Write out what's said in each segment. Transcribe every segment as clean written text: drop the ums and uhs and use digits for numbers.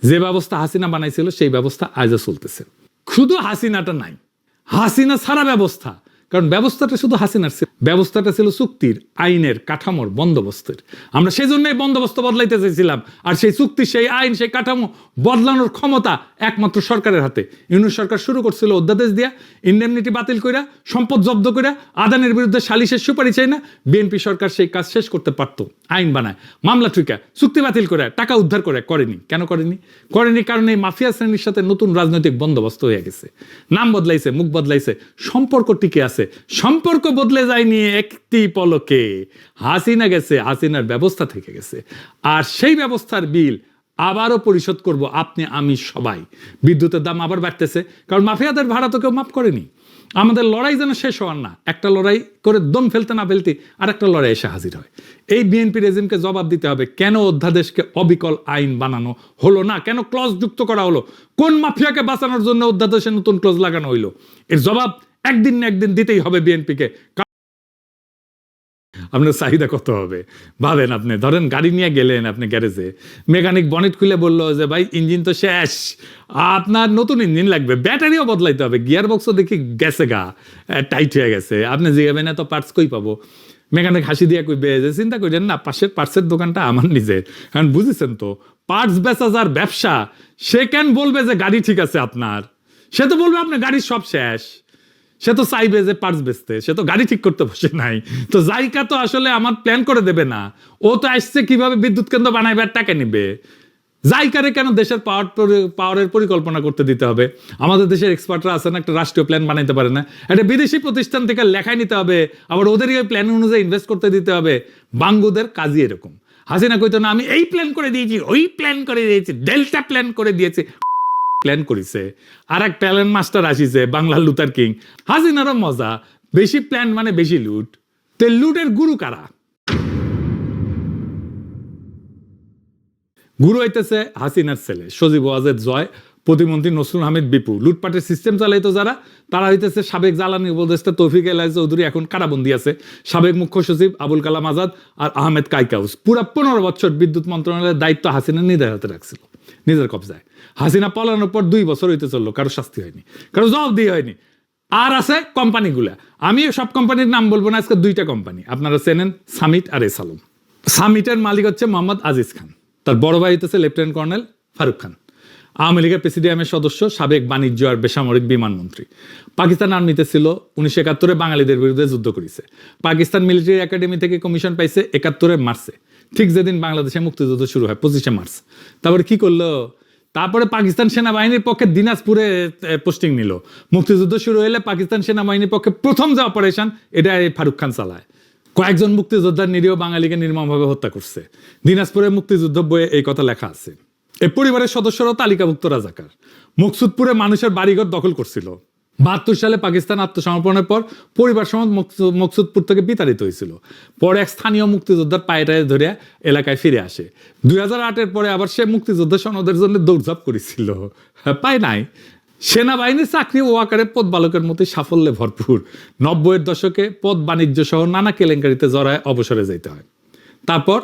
যে ব্যবস্থা হাসিনা বানাইছিল সেই ব্যবস্থা আজও চলতেছে। শুধু হাসিনাটা নাই, হাসিনা ছাড়া ব্যবস্থা, কারণ ব্যবস্থাটা শুধু হাসিনার ছিল, ব্যবস্থাটা ছিল চুক্তির, আইনের, কাঠামোর, বন্দোবস্তের। আমরা সেই জন্যই বন্দোবস্ত বদলাইতে চাইছিলাম, আর সেই চুক্তি, সেই আইন, সেই কাঠামো বদলানোর ক্ষমতা একমাত্র সরকারের হাতে। ইউনূস সরকার শুরু করছিল অধ্যাদেশ দিয়া, ইন্ডেমনিটি বাতিল কইরা, সম্পদ জব্দ কইরা, আদানের বিরুদ্ধে সালিশের সুপারিশ চাই না। বিএনপি সরকার সেই কাজ শেষ করতে পারত, আইন বানায়, মামলা ঠুকা, চুক্তি বাতিল করে, টাকা উদ্ধার করে। করেনি। কেন করেনি? কারণ এই মাফিয়া শ্রেণীর সাথে নতুন রাজনৈতিক বন্দোবস্ত হয়ে গেছে, নাম বদলাইছে, মুখ বদলাইছে, সম্পর্ক টিকে আছে। সম্পর্ক বদলে যায়নি একটি পলকে, হাসিনা গেছে, হাসিনার ব্যবস্থা থেকে গেছে। আর সেই ব্যবস্থার বিল আবারও পরিশোধ করব আপনি, আমি, সবাই। বিদ্যুতের দাম আবার বাড়তেছে, কারণ মাফিয়াদের ভাড়া তো কেউ মাফ করেনি। আমাদের লড়াই যেন শেষ হওয়ার না, একটা লড়াই করে দম ফেলতে না ফেলতে আর একটা লড়াই এসে হাজির হয়। এই বিএনপি রেজিমকে জবাব দিতে হবে, কেন অধ্যাদেশকে অবিকল আইন বানানো হলো না, কেন ক্লজ যুক্ত করা হলো, কোন মাফিয়াকে বাঁচানোর জন্য অধ্যাদেশে নতুন ক্লজ লাগানো হইলো। এর জবাব একদিন না একদিন দিতেই হবে বিএনপিকে। আপনার চাহিদা কত হবে ভাবেন। আপনি ধরেন গাড়ি নিয়ে গেলেন আপনি গ্যারেজে, মেকানিক বনেট খুলে বললো যে ভাই ইঞ্জিন তো শেষ, আপনার নতুন ইঞ্জিন লাগবে, ব্যাটারিও বদলাইতে হবে, গিয়ার বক্সও দেখি গেছে গা, টাইট হয়ে গেছে। আপনি জিগাবেন এত পার্টস কই পাবো? মেকানিক হাসি দিয়ে কইবে যে চিন্তা করেন না, পাশের পার্টসের দোকানটা আমার নিজের। কারণ বুঝেছেন তো, পার্টস বেচা যার ব্যবসা, সে কেন বলবে যে গাড়ি ঠিক আছে আপনার? সে তো বলবে আপনার গাড়ির সব শেষ। সে তো চাইবে যে পার্টস বেচতে, সে তো গাড়ি ঠিক করতে বসে নাই। তো জাইকা তো আসলে আমার প্ল্যান করে দেবে না, ও তো আসছে কিভাবে বিদ্যুৎ কেন্দ্র বানাইবে আর টাকা নিবে। জাইকারে কেন দেশের পাওয়ারের পরিকল্পনা করতে দিতে হবে? আমাদের দেশের এক্সপার্টরা আছেন, একটা রাষ্ট্রীয় প্ল্যান বানাইতে পারে না? একটা বিদেশি প্রতিষ্ঠান থেকে লেখায় নিতে হবে, আবার ওদেরই ওই প্ল্যান অনুযায়ী ইনভেস্ট করতে দিতে হবে। বাঙ্গুদের কাজই এরকম। হাসিনা কইতো না আমি এই প্ল্যান করে দিয়েছি, ওই প্ল্যান করে দিয়েছি, ডেল্টা প্ল্যান করে দিয়েছি। প্ল্যান করেছে আর এক প্ল্যান মাস্টার আসিছে, বাংলার লুথার কিং। হাসিনারও মজা, বেশি প্ল্যান মানে বেশি লুট। তো লুটের গুরু কারা? গুরু হইতেছে হাসিনার ছেলে সজীব ওয়াজেদ জয়, প্রতিমন্ত্রী নসরুল হামিদ বিপু। লুটপাটের সিস্টেম চালাইতো যারা, তারা হইতেছে সাবেক জ্বালানি উপদেষ্টা তৌফিক এলাই চৌধুরী, এখন কারাবন্দি আছে, সাবেক মুখ্য সচিব আবুল কালাম আজাদ আর আহমেদ কাইকাউস। পুরা 15 বছর বিদ্যুৎ মন্ত্রণালয়ের দায়িত্ব হাসিনা নিজের হাতে রাখছিল, নিজের কবজায়। হাসিনা পলানোর পর 2 বছর হইতে চললো, কারো শাস্তি হয়নি, কারো জবাব দিয়ে হয়নি। আর আছে কোম্পানিগুলা, আমি সব কোম্পানির নাম বলবো না, আজকে 2টা কোম্পানি আপনারা চেনেন, সামিট আর এসালম। সামিটের মালিক হচ্ছে মোহাম্মদ আজিজ খান, তার বড় ভাই হইতেছে লেফটেন্যান্ট কর্নেল ফারুক খান, আওয়ামী লীগের প্রেসিডিয়ামের সদস্য, সাবেক বাণিজ্য আর বেসামরিক বিমান মন্ত্রী। পাকিস্তান আর্মিতে ছিল, 1971 বাঙালিদের বিরুদ্ধে যুদ্ধ করেছে। পাকিস্তান মিলিটারি একাডেমি থেকে কমিশন পাইছে 71 মার্চে, ঠিক যেদিন বাংলাদেশে মুক্তিযুদ্ধ শুরু হয়, 25শে মার্চ। তারপরে কি করলো? তারপরে পাকিস্তান সেনাবাহিনীর পক্ষে দিনাজপুরে পোস্টিং নিল। মুক্তিযুদ্ধ শুরু হলে পাকিস্তান সেনাবাহিনীর পক্ষে প্রথম যে অপারেশন, এটা ফারুক খান চালায়। কয়েকজন মুক্তিযোদ্ধার নিরীহ বাঙালিকে নির্মমভাবে হত্যা করছে। দিনাজপুরের মুক্তিযুদ্ধ বইয়ে এই কথা লেখা আছে। এই পরিবারের সদস্যরাও তালিকাভুক্ত রাজাকার। মকসুদপুরে মানুষের বাড়িঘর দখল করছিল। 72 সালে পাকিস্তান আত্মসমর্পণের পর পরিবার সমাজ মকসুদপুর থেকে বিতাড়িত হয়েছিল। পরে এক স্থানীয় মুক্তিযোদ্ধার পায়েটায় ধরে এলাকায় ফিরে আসে। 2008-এর পরে আবার সে মুক্তিযোদ্ধা সনদের জন্য দৌড়ঝাঁপ করেছিল, পায় নাই। সেনাবাহিনীর চাকরি ও আকারে পদ বালকের মতো সাফল্যে ভরপুর। 90-এর দশকে পদ বাণিজ্য সহ নানা কেলেঙ্কারিতে জড়ায় অবসরে যেতে হয়। তারপর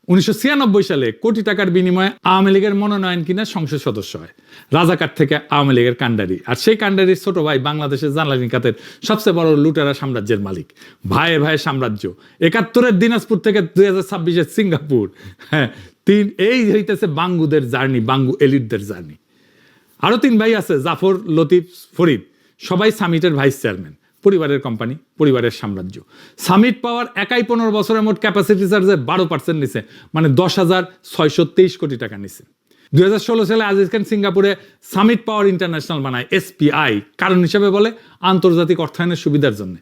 1996 সালে কোটি টাকার বিনিময়ে আওয়ামী লীগের মনোনয়ন কিনে সংসদ সদস্য হয়। রাজাকার থেকে আওয়ামী লীগের কাণ্ডারি, আর সেই কাণ্ডারির ছোট ভাই বাংলাদেশের জ্বালানি খাতের সবচেয়ে বড় লুটেরা সাম্রাজ্যের মালিক। ভাইয়ে ভাইয়ে সাম্রাজ্য। 71-এর দিনাজপুর থেকে 2026-এর সিঙ্গাপুর। হ্যাঁ, এই হইতেছে বাঙ্গুদের জার্নি, বাঙ্গু এলিটদের জার্নি। আরো 3 ভাই আছে, জাফর, লতিফ, ফরিদ, সবাই সামিটের ভাইস চেয়ারম্যান। পরিবারের কোম্পানি, পরিবারের সাম্রাজ্য। সামিট পাওয়ার একাই 15 বছরের মোট ক্যাপাসিটি চার্জের 12% নিছে, মানে 10,623 কোটি টাকা নিছে। 2016 সালে আজিজ খান সিঙ্গাপুরে সামিট পাওয়ার ইন্টারন্যাশনাল বানায়, SPI, কারণ হিসেবে বলে আন্তর্জাতিক অর্থায়নের সুবিধার জন্য।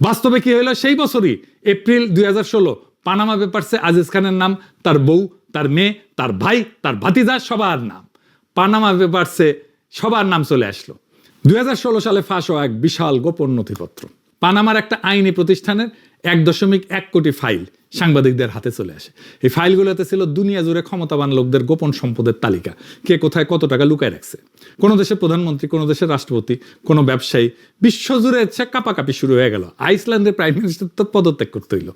বাস্তবে কি হইলো? সেই বছরই এপ্রিল 2016 পানামা পেপারসে আজিজ খানের নাম, তার বউ, তার মেয়ে, তার ভাই, তার ভাতিজা, সবার নাম পানামা পেপারসে সবার নাম চলে আসলো। 2016 সালে ফাঁস হওয়া এক বিশাল গোপন নথিপত্র। পানামার একটা আইনি প্রতিষ্ঠানের 1.1 কোটি ফাইল সাংবাদিকদের হাতে চলে আসে। এই ফাইলগুলোতে ছিল দুনিয়া জুড়ে ক্ষমতাবান লোকদের গোপন সম্পদের তালিকা, কে কোথায় কত টাকা লুকায় রাখছে। কোনো দেশের প্রধানমন্ত্রী, কোনো দেশের রাষ্ট্রপতি, কোনো ব্যবসায়ী, বিশ্বজুড়ে কাপাকাপি শুরু হয়ে গেল। আইসল্যান্ডের প্রাইম মিনিস্টার তো পদত্যাগ করতে হইল।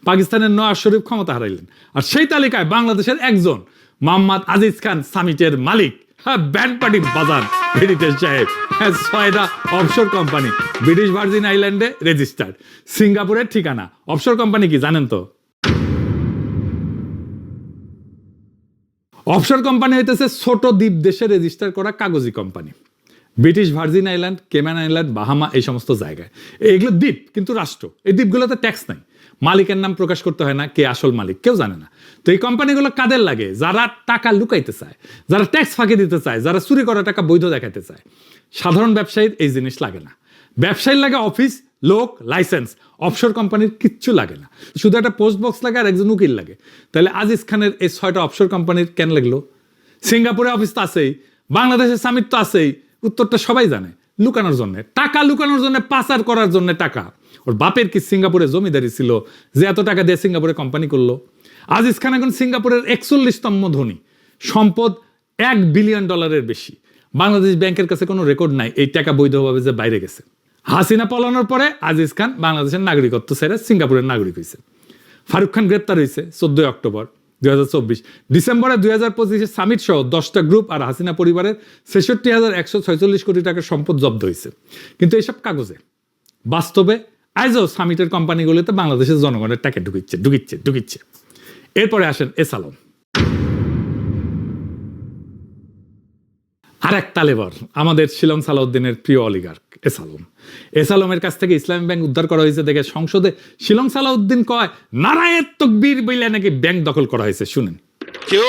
পাকিস্তানের নওয়াজ শরীফ ক্ষমতা হারাইলেন। আর সেই তালিকায় বাংলাদেশের একজন মোহাম্মদ আজিজ খান, সামিটের মালিক, ব্যান্ড পার্টি বাজান হেরিটেজ সাহেব, 6টা অফশোর কোম্পানি ব্রিটিশ ভার্জিন আইল্যান্ডে রেজিস্টার্ড, সিঙ্গাপুরের ঠিকানা। অফশোর কোম্পানি কি জানেন তো? অফশোর কোম্পানি হইতেছে ছোট দ্বীপ দেশে রেজিস্টার করা কাগজি company. British Virgin Island, Cayman Island, Bahama, এই সমস্ত জায়গায়। এগুলো দ্বীপ কিন্তু রাষ্ট্র। এই দ্বীপগুলোতে ট্যাক্স নাই, মালিকের নাম প্রকাশ করতে হয় না, কে আসল মালিক কেউ জানে না। তো এই কোম্পানিগুলো কাদের লাগে? যারা টাকা লুকাইতে চায়, যারা ট্যাক্স ফাঁকি দিতে চায়, যারা চুরি করা টাকা বৈধ দেখাতে চায়। সাধারণ ব্যবসায়ীর এই জিনিস লাগে না। ব্যবসায়ীর লাগে অফিস, লোক, লাইসেন্স। অফশোর কোম্পানির কিচ্ছু লাগে না, শুধু একটা পোস্ট বক্স লাগে আর একজন উকিল লাগে। তাহলে আজিজ খানের এই 6টা অফশোর কোম্পানির কেন লাগলো? সিঙ্গাপুরে অফিস তো আছেই, বাংলাদেশের সামিট তো আছেই। উত্তরটা সবাই জানে, লুকানোর জন্য টাকা, লুকানোর জন্য, পাচার করার জন্য টাকা। ওর বাপের কি সিঙ্গাপুরে জমিদারি ছিল যে এত টাকা দিয়ে সিঙ্গাপুরে কোম্পানি করলো? আজিজ খান এখন সিঙ্গাপুরের 41তম ধনী, সম্পদ $1 বিলিয়ন বেশি। বাংলাদেশ ব্যাংকের কাছে কোনো রেকর্ড নাই এই টাকা বৈধভাবে যে বাইরে গেছে। হাসিনা পলানোর পরে আজিজ খান বাংলাদেশের নাগরিকত্ব ছেড়ে সিঙ্গাপুরের নাগরিক হয়েছে। ফারুক খান গ্রেপ্তার হয়েছে 14 অক্টোবর 2024। ডিসেম্বরে 2025 সামিট সহ 10টা গ্রুপ আর হাসিনা পরিবারের 66,146 কোটি টাকার সম্পদ জব্দ হয়েছে। কিন্তু এইসব কাগজে, বাস্তবে আজও সামিটের কোম্পানিগুলোতে বাংলাদেশের জনগণের টাকা ঢুকিচ্ছে। এরপরে আসেন এস আলম, আর এক তালেবর, আমাদের শিলং সালাউদ্দিনের প্রিয় অলিগার্ক এস আলম। এস আলমের কাছ থেকে ইসলামী ব্যাংক উদ্ধার করা হয়েছে দেখে সংসদে শিলং সালাউদ্দিন কয় নারায়ে তাকবীর বইলে নাকি ব্যাংক দখল করা হয়েছে। শুনেন, কেউ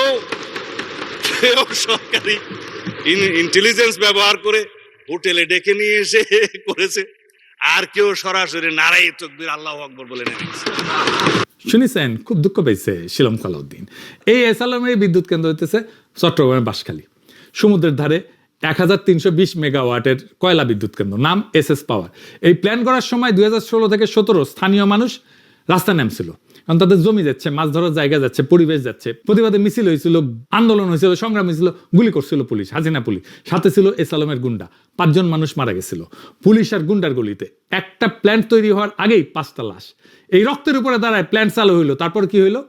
সরকারি ইন্টেলিজেন্স ব্যবহার করে হোটেলে ডেকে নিয়ে এসে করেছে, আর কেউ সরাসরি নারায়ে তাকবীর আল্লাহু আকবার বলে নিয়েছে। শুনেছেন? খুব দুঃখ পেয়েছে শিলং সালাউদ্দিন। এই এস আলমের বিদ্যুৎ কেন্দ্র হইতেছে চট্টগ্রামের বাঁশখালী, সমুদ্রের ধারে 1320 মেগাওয়াটের কয়লা বিদ্যুৎ কেন্দ্র, নাম এসএস পাওয়ার। এই প্ল্যান করার সময় 2016 থেকে 17 স্থানীয় মানুষ রাস্তা নামছিল, কারণ তাদের জমি যাচ্ছে, মাছ ধরার জায়গা যাচ্ছে, পরিবেশ যাচ্ছে। প্রতিবাদে মিছিল হয়েছিল, আন্দোলন হয়েছিল, সংগ্রাম হয়েছিল, গুলি করছিল পুলিশ, হাসিনা পুলিশ, সাথে ছিল এস আলমের গুন্ডা। 5 জন মানুষ মারা গেছিল পুলিশ আর গুন্ডার গলিতে। একটা প্ল্যান্ট তৈরি হওয়ার আগেই 5টা লাশ। এই রক্তের উপরে দাঁড়ায় প্ল্যান্ট চালু হইলো। তারপর কি হইলো?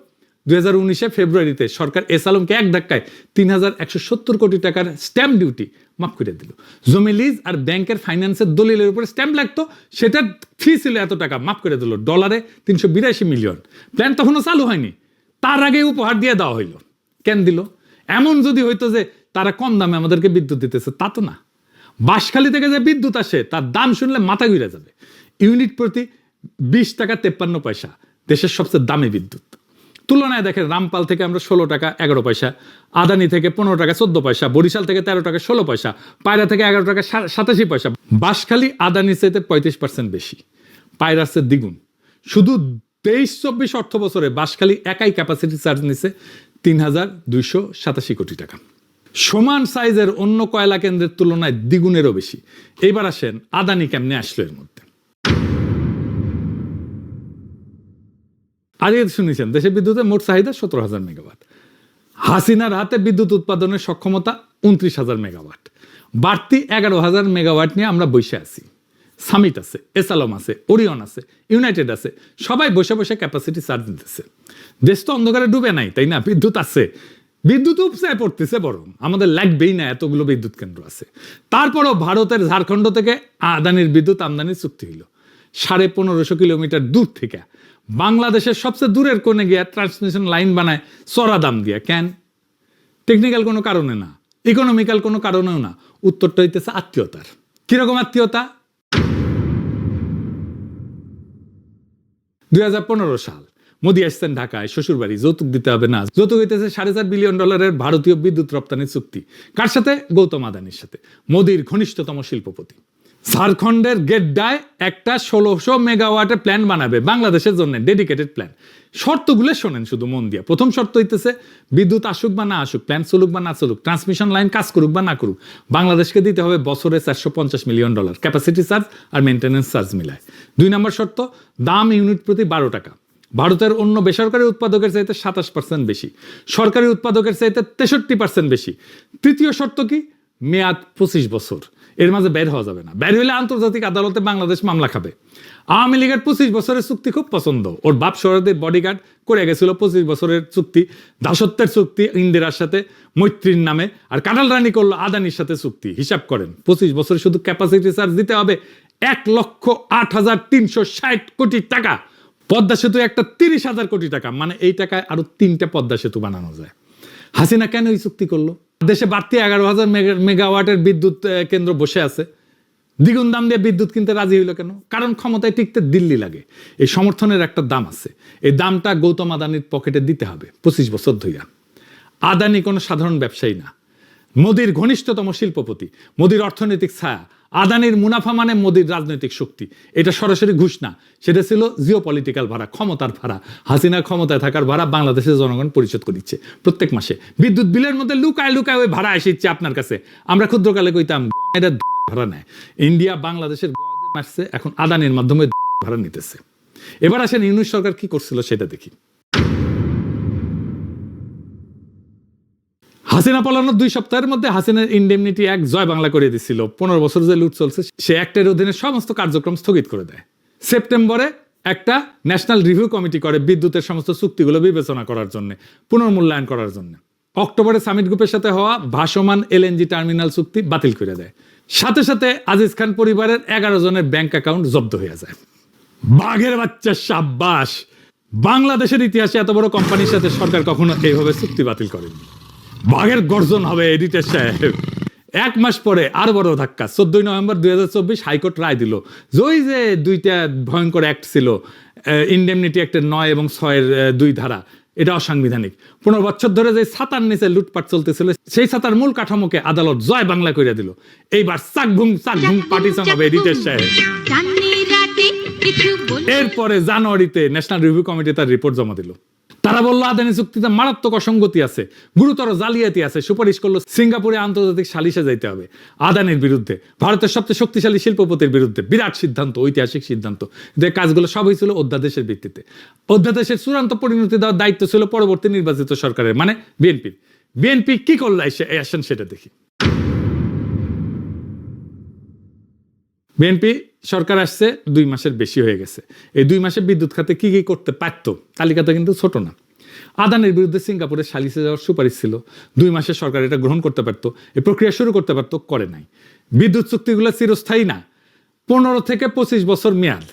2019 ফেব্রুয়ারিতে সরকার এস আলমকে এক ধাক্কায় 3,170 কোটি টাকার স্ট্যাম্প ডিউটি মাফ করে দিল। জমি লিজ আর ব্যাংকের ফাইন্যান্সের দলিলের উপরে স্ট্যাম্প লাগতো, সেটার ফি ছিল এত টাকা, মাফ করে দিল, $382 মিলিয়ন। প্ল্যান তখনও চালু হয়নি, তার আগে উপহার দিয়ে দেওয়া হইলো। কেন দিল? এমন যদি হইতো যে তারা কম দামে আমাদেরকে বিদ্যুৎ দিতেছে, তা তো না। বাঁশখালী থেকে যে বিদ্যুৎ আসে তার দাম শুনলে মাথা ঘুরে যাবে। ইউনিট প্রতি 20 টাকা 53 পয়সা, দেশের সবচেয়ে দামি বিদ্যুৎ। তুলনায় দেখেন, রামপাল থেকে আমরা 16 টাকা 11 পয়সা, আদানি থেকে 15 টাকা 14 পয়সা, বরিশাল থেকে 13 টাকা 16 পয়সা, পায়রা থেকে 11 টাকা 87 পয়সা। বাঁশখালী আদানির চাইতে 35% বেশি, পায়রার চেয়ে দ্বিগুণ। শুধু 23-24 অর্থ বছরে বাঁশখালী একাই ক্যাপাসিটি চার্জ নিছে 3,287 কোটি টাকা। সমান সাইজের অন্য কয়লা কেন্দ্রের তুলনায় দ্বিগুণেরও বেশি। এইবার আসেন আদানি কেমনে আসলো এর মধ্যে। আগে শুনেছেন দেশে বিদ্যুতের মোট চাহিদা 17,000 মেগাওয়াট। হাসিনার হাতে বিদ্যুৎ উৎপাদনের সক্ষমতা 29,000 মেগাওয়াট। বাড়তি 11,000 মেগাওয়াট নিয়ে আমরা বসে আছি। সামিট আছে, এস আলম আছে, ওরিয়ন আছে, ইউনাইটেড আছে, সবাই বসে বসে ক্যাপাসিটি চার্জ দিতেছে। দেশ তো অন্ধকারে ডুবে নাই, তাই না? বিদ্যুৎ আছে, বিদ্যুৎ উপচায় পড়তেছে, বরং আমাদের লাগবেই না, এতগুলো বিদ্যুৎ কেন্দ্র আছে। তারপরও ভারতের ঝাড়খণ্ড থেকে আদানির বিদ্যুৎ আমদানির চুক্তি হইল 1550 কিলোমিটার দূর থেকে। বাংলাদেশের সবচেয়ে দূরের কোণে গিয়া ট্রান্সমিশন লাইন বানায় চড়া দাম দিয়া। কেন? টেকনিক্যাল কোনো কারণে না, ইকোনমিক্যাল কোনো কারণেও না। উত্তরটা হইতেছে আত্মীয়তার। কিরকম আত্মীয়তা? 2015 সাল, মোদি আসছেন ঢাকায়, শ্বশুরবাড়ি, যৌতুক দিতে হবে না। যৌতুক হইতেছে $4.5 বিলিয়ন ভারতীয় বিদ্যুৎ রপ্তানির চুক্তি। কার সাথে? গৌতম আদানির সাথে, মোদির ঘনিষ্ঠতম শিল্পপতি। ঝাড়খণ্ডের গেড্ডায় একটা 1600 মেগাওয়াটের প্ল্যান বানাবে বাংলাদেশের জন্য, ডেডিকেটেড প্ল্যান। শর্তগুলো শোনেন শুধু মন দিয়া। প্রথম শর্ত হইতেছে বিদ্যুৎ আসুক বা না আসুক, প্ল্যান চলুক বা না চলুক, ট্রান্সমিশন লাইন কাজ করুক বা না করুক, বাংলাদেশকে দিতে হবে বছরে $450 মিলিয়ন, ক্যাপাসিটি চার্জ আর মেনটেন্যান্স চার্জ মিলায়। 2 নম্বর শর্ত, দাম ইউনিট প্রতি 12 টাকা। ভারতের অন্য বেসরকারি উৎপাদকের চাইতে 27% বেশি, সরকারি উৎপাদকের চাইতে 63% বেশি। তৃতীয় শর্ত কি, মেয়াদ 25 বছর, এর মাঝে বের হওয়া যাবে না। বের হইলে আন্তর্জাতিক আদালতে বাংলাদেশ মামলা খাবে। আওয়ামী লীগের 25 বছরের চুক্তি খুব পছন্দ, ওর বাপ শরদের বডিগার্ড করে গেছিল 25 বছরের চুক্তি, দাসত্বের চুক্তি ইন্দিরার সাথে মৈত্রীর নামে, আর কাটাল রানী করলো আদানির সাথে চুক্তি। হিসাব করেন 25 বছরে শুধু ক্যাপাসিটি চার্জ দিতে হবে 1,08,360 কোটি টাকা। পদ্মা সেতু একটা 30,000 কোটি টাকা, মানে এই টাকায় আরো 3টা পদ্মা সেতু বানানো যায়। হাসিনা কেন এই চুক্তি করলো? দেশে বাড়তি 11,000 মেগাওয়াটের বিদ্যুৎ কেন্দ্র বসে আছে, দ্বিগুণ দাম দিয়ে বিদ্যুৎ কিনতে রাজি হইল কেন? কারণ ক্ষমতায় টিকতে দিল্লি লাগে। এই সমর্থনের একটা দাম আছে, এই দামটা গৌতম আদানির পকেটে দিতে হবে 25 বছর ধইরা। আদানি কোনো সাধারণ ব্যবসায়ী না, মোদির ঘনিষ্ঠতম শিল্পপতি, মোদির অর্থনৈতিক ছায়া। আদানির মুনাফা মানে মোদির রাজনৈতিক শক্তি। এটা সরাসরি ঘুষ না, সেটা ছিল জিও পলিটিক্যাল ভাড়া, ক্ষমতার ভাড়া। হাসিনা ক্ষমতায় থাকার ভাড়া বাংলাদেশের জনগণ পরিশোধ করিচ্ছে প্রত্যেক মাসে। বিদ্যুৎ বিলের মধ্যে লুকায় লুকায় ওই ভাড়া এসেছে আপনার কাছে। আমরা ক্ষুদ্রকালে কইতাম এটা ভাড়া নেয়। ইন্ডিয়া বাংলাদেশের মারছে, এখন আদানির মাধ্যমে ভাড়া নিতেছে। এবার আসেন ইউনূস সরকার কি করছিল সেটা দেখি। হাসিনা পালানোর 2 সপ্তাহের মধ্যে হাসিনার ইনডেমনিটি অ্যাক্ট জয় বাংলা করে দিছিল। 15 বছর যে লুট চলছে সে অ্যাক্টের অধীনে সমস্ত কার্যক্রম স্থগিত করে দেয়। সেপ্টেম্বরে একটা ন্যাশনাল রিভিউ কমিটি করে বিদ্যুতের সমস্ত চুক্তিগুলো বিবেচনা করার জন্য, পুনর্মূল্যায়ন করার জন্য। অক্টোবরে সামিট গ্রুপের সাথে হওয়া ভাসমান এলএনজি টার্মিনাল চুক্তি বাতিল করে দেয়। সাথে সাথে আজিজ খান পরিবারের 11 জনের ব্যাংক অ্যাকাউন্ট জব্দ হয়ে যায়। বাঘের বাচ্চা সাব্বাস! বাংলাদেশের ইতিহাসে এত বড় কোম্পানির সাথে সরকার কখনো এইভাবে চুক্তি বাতিল করেনি। বাঘের গর্জন হবে এডিটর সাহেব। 1 মাস পরে আরো বড় ধাক্কা। 14 নভেম্বর 2024 হাইকোর্ট রায় দিল যে 2টা ভয়ঙ্কর অ্যাক্ট ছিল, ইনডেমনিটি অ্যাক্টের 9 এবং 6 এর 2 ধারা, এটা অসাংবিধানিক। 15 বছর ধরে যে ছাতার নিচে লুটপাট চলতেছিল সেই ছাতার মূল কাঠামোকে আদালত জয় বাংলা করে দিল। এইবার চাকভুং পার্টিশন হবে এডিটর সাহেব। এরপরে জানুয়ারিতে ন্যাশনাল রিভিউ কমিটি তার রিপোর্ট জমা দিল। তারা বলল আদানি চুক্তিতে মারাত্মক অসঙ্গতি আছে, গুরুতর জালিয়াতি আছে। সুপারিশ করলো সিঙ্গাপুরে আন্তর্জাতিক সালিশে যাইতে হবে আদানির বিরুদ্ধে, ভারতের সবচেয়ে শক্তিশালী শিল্পপতির বিরুদ্ধে। বিরাট সিদ্ধান্ত, ঐতিহাসিক সিদ্ধান্ত। যে কাজগুলো সব হয়েছিল অধ্যাদেশের ভিত্তিতে। অধ্যাদেশের চূড়ান্ত পরিণতি দেওয়ার দায়িত্ব ছিল পরবর্তী নির্বাচিত সরকারের, মানে বিএনপির। বিএনপি কি করলো আসেন সেটা দেখি। বিএনপি সরকার আসছে 2 মাসের বেশি হয়ে গেছে। এই 2 মাসে বিদ্যুৎ খাতে কি কি করতে পারতো তালিকাটা কিন্তু ছোট না। আদানির বিরুদ্ধে সিঙ্গাপুরে সালিশে যাওয়ার সুপারিশ ছিল, 2 মাসে সরকার এটা গ্রহণ করতে পারতো, এই প্রক্রিয়া শুরু করতে পারতো, করে নাই। বিদ্যুৎ চুক্তিগুলো চিরস্থায়ী না, 15 থেকে 25 বছর মেয়াদ,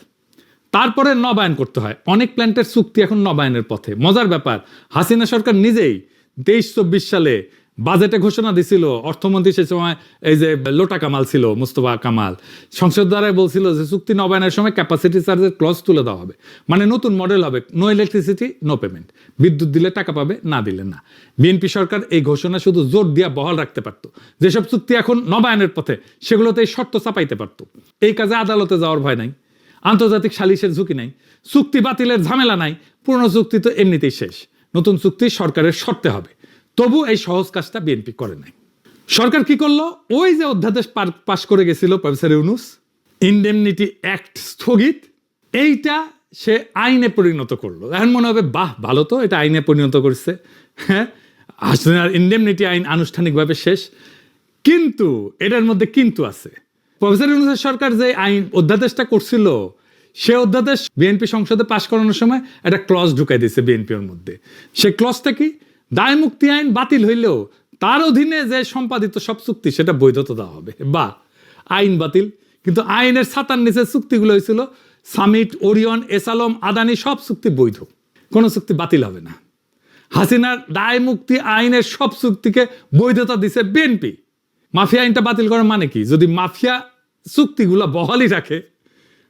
তারপরে নবায়ন করতে হয়। অনেক প্ল্যান্টের চুক্তি এখন নবায়নের পথে। মজার ব্যাপার, হাসিনা সরকার নিজেই 23-24 সালে বাজেটে ঘোষণা দিছিল, অর্থমন্ত্রী সে সময় এই যে লোটা কামাল ছিল, মুস্তফা কামাল, সংসদ দ্বারা বলছিল যে চুক্তি নবায়নের সময় ক্যাপাসিটি চার্জের ক্লজ তুলে দেওয়া হবে, মানে নতুন মডেল হবে, নো ইলেকট্রিসিটি নো পেমেন্ট, বিদ্যুৎ দিলে টাকা পাবে, না দিলে না। বিএনপি সরকার এই ঘোষণা শুধু জোর দিয়া বহাল রাখতে পারতো। যেসব চুক্তি এখন নবায়নের পথে সেগুলোতে এই শর্ত চাপাইতে পারতো। এই কাজে আদালতে যাওয়ার ভয় নাই, আন্তর্জাতিক সালিশের ঝুঁকি নাই, চুক্তি বাতিলের ঝামেলা নাই। পুরনো চুক্তি তো এমনিতেই শেষ, নতুন চুক্তি সরকারের শর্তে হবে। তবু এই সহজ কাজটা বিএনপি করে নাই। সরকার কি করলো, ওই যে অধ্যাদেশ পাশ করে গেছিল প্রফেসর ইউনূস, ইনডেমনিটি অ্যাক্ট স্থগিত, এইটা সে আইনে পরিণত করলো। এখন মনে হবে বাহ ভালো তো, এটা আইনে পরিণত করছে। হ্যাঁ, ইনডেমনিটি আইন আনুষ্ঠানিকভাবে শেষ, কিন্তু এটার মধ্যে কিন্তু আছে। প্রফেসর ইউনূসের সরকার যে আইন অধ্যাদেশটা করছিল, সে অধ্যাদেশ বিএনপি সংসদে পাশ করানোর সময় একটা ক্লজ ঢুকাই দিয়েছে বিএনপির মধ্যে। সে ক্লজটা কি, দায় মুক্তি আইন বাতিল হইলেও তার অধীনে যে সম্পাদিত সব চুক্তি সেটা বৈধতা দেওয়া হবে। বা আইন বাতিল, কিন্তু আইনের ছাতার নিচে চুক্তিগুলো হয়েছিল সামিট, ওরিয়ন, এসালম, আদানি, সব চুক্তি বৈধ, কোনো চুক্তি বাতিল হবে না। হাসিনার দায় মুক্তি আইনের সব চুক্তিকে বৈধতা দিছে বিএনপি। মাফিয়া আইনটা বাতিল করার মানে কি? যদি মাফিয়া চুক্তিগুলো বহালই রাখে,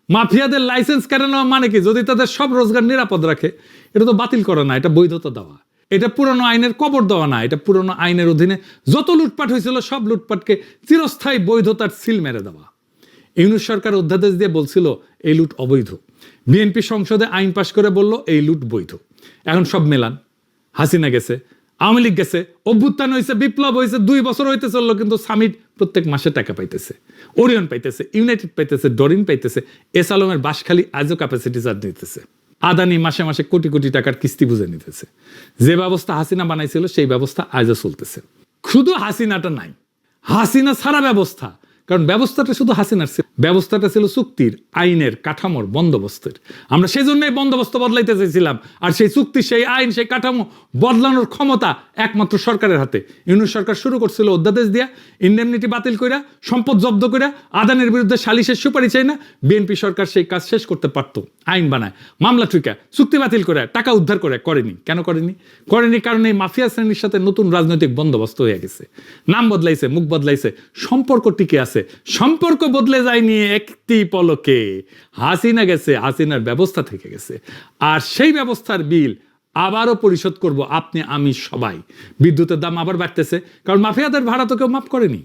মাফিয়াদের লাইসেন্স কেড়ে নেওয়া মানে কি? যদি তাদের সব রোজগার নিরাপদ রাখে, এটা তো বাতিল করা না, এটা বৈধতা দেওয়া। এটা পুরনো আইনের কবর দেওয়া না, এটা পুরনো আইনের অধীনে যত লুটপাট হয়েছিল সব লুটপাটকে চিরস্থায়ী বৈধতার সিল মেরে দেওয়া। ইউনূস সরকার অধ্যাদেশ দিয়ে বলছিল এই লুট অবৈধ, বিএনপি সংসদে আইন পাশ করে বলল এই লুট বৈধ। এখন সব মেলান, হাসিনা গেছে, আওয়ামী লীগ গেছে, অভ্যুত্থান হয়েছে, বিপ্লব হয়েছে, 2 বছর হইতে চললো, কিন্তু সামিট প্রত্যেক মাসে টাকা পাইতেছে, ওরিয়ন পাইতেছে, ইউনাইটেড পাইতেছে, ডরিন পাইতেছে, এস আলমের বাসখালী আজও ক্যাপাসিটি চার্জ নিতেছে, আদানি মাসে মাসে কোটি কোটি টাকার কিস্তি বুঝে নিতেছে। যে ব্যবস্থা হাসিনা বানাইছিল সেই ব্যবস্থা আজও চলতেছে। শুধু হাসিনাটা নাই, হাসিনা ছাড়া ব্যবস্থা, কারণ ব্যবস্থাটা শুধু হাসিনার ছিল, ব্যবস্থাটা ছিল চুক্তির, আইনের, কাঠামোর, বন্দোবস্তের। আমরা সেই জন্যই বন্দোবস্ত বদলাইতে চাইছিলাম, আর সেই চুক্তি, সেই আইন, সেই কাঠামো বদলানোর ক্ষমতা একমাত্র সরকারের হাতে। ইউনূস সরকার শুরু করছিল অধ্যাদেশ দিয়া, ইন্ডেমনিটি বাতিল কইরা, সম্পদ জব্দ কইরা, আদানের বিরুদ্ধে সালিশের সুপারিশ চাই না। বিএনপি সরকার সেই কাজ শেষ করতে পারত, আইন বানায়, মামলা ঠুকা, চুক্তি বাতিল করে, টাকা উদ্ধার করে, করেনি। কেন করেনি? কারণ এই মাফিয়া শ্রেণীর সাথে নতুন রাজনৈতিক বন্দোবস্ত হয়ে গেছে, নাম বদলাইছে, মুখ বদলাইছে, সম্পর্ক টিকে আছে। সম্পর্ক বদলে যায়নি একটি পলকে, হাসিনা গেছে, হাসিনার ব্যবস্থা থেকে গেছে, আর সেই ব্যবস্থার বিল আবারও পরিশোধ করব আপনি, আমি, সবাই। বিদ্যুতের দাম আবার বাড়তেছে, কারণ মাফিয়াদের ভাড়া তো কেউ মাফ করেনি।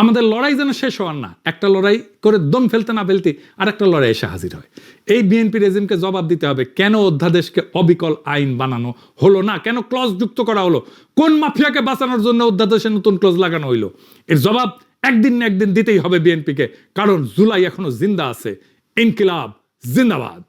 আমাদের লড়াই যেন শেষ হওয়ার না, একটা লড়াই করে দম ফেলতে না ফেলতে আর একটা লড়াই এসে হাজির হয়। এই বিএনপি রেজিমকে জবাব দিতে হবে, কেন অধ্যাদেশকে অবিকল আইন বানানো হলো না, কেন ক্লজ যুক্ত করা হলো, কোন মাফিয়াকে বাঁচানোর জন্য অধ্যাদেশে নতুন ক্লজ লাগানো হইলো। এর জবাব একদিন না একদিন দিতেই হবে বিএনপিকে, কারণ জুলাই এখনো জিন্দা আছে। ইনকিলাব জিন্দাবাদ।